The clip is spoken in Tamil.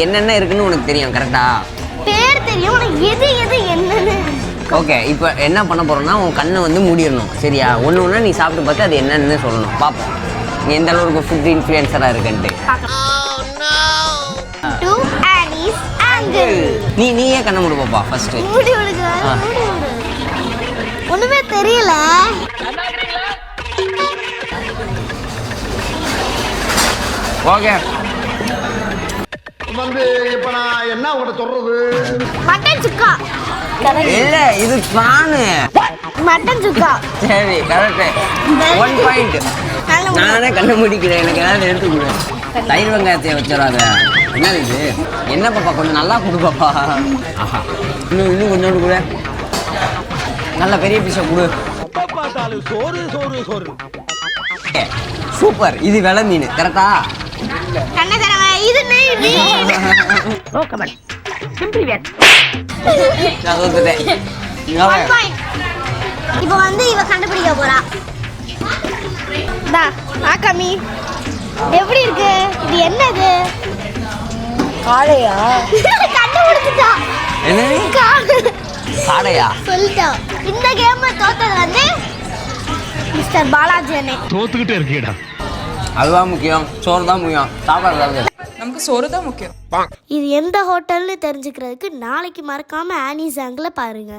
என்னென்ன இருக்குன்னு உனக்கு தெரியும் கரெக்டா? பேர் தெரியும், உனக்கு எது எது என்னன்னு. ஓகே, இப்போ என்ன பண்ண போறோம்னா உன் கண்ணை வந்து மூடிடணும், சரியா? ஒன்று ஒன்றா நீ சாப்பிட்டு பார்த்து அது என்னன்னு சொல்லணும். பார்ப்போம் நீ எந்த அளவுக்கு ஃபுட் இன்ஃப்ளூயன்சராக இருக்குன்ட்டு. To Annie's angle. நீயே கண்ணை மூடு பாப்பா ஃபர்ஸ்ட். மூடி விடுங்க, மூடி விடு. ஒண்ணுமே தெரியல. ஓகே வந்து இப்ப நான் என்ன உங்கள்கிட்ட சொல்றது? மட்டன் சுக்கா. இல்ல இது பிளானு. மட்டன் சுக்கா. சரி கரெக்ட். 1 பாயிண்ட். நானே கண்ணை மூடிக்கிறேன், எனக்கு ஏதாவது எடுத்து கொடு. தயிர் வெங்காயத்தை வச்சிடாத. என்ன இது? என்ன பாப்பா, கொஞ்சம் நல்லா கொடு பாப்பா. ஆஹா, இன்னும் கொஞ்சோண்டு கொடு. நல்ல பெரிய பீஸை கொடு. சோறு சோறு சோறு. சூப்பர். இது வெலை மீன் கரெக்டா? கண்ணகரவ இது நீ. No comment. Simply wait. நான் சொல்றேன். 1 point. இப்போ வந்து இவ கண்டுபிடிக்க போறா. டா, ஆகாமி. எப்படி இருக்கு? இது என்னது? காளையா? கண்டுபிடிச்சிட்டா. என்னது? காளையா? சொல்லிட்டா. இந்த கேம் தோத்தது வந்து மிஸ்டர் பாலாஜி அண்ணே. தோத்துக்கிட்டே இருக்கீடா. அதுதான் முக்கியம், சோறு தான் முக்கியம். சாப்பாடு நமக்கு சோறு தான் முக்கியம். இது எந்த ஹோட்டல்னு தெரிஞ்சுக்கிறதுக்கு நாளைக்கு மறக்காம ஆனிஸ் ஆங்கிள் பாருங்க.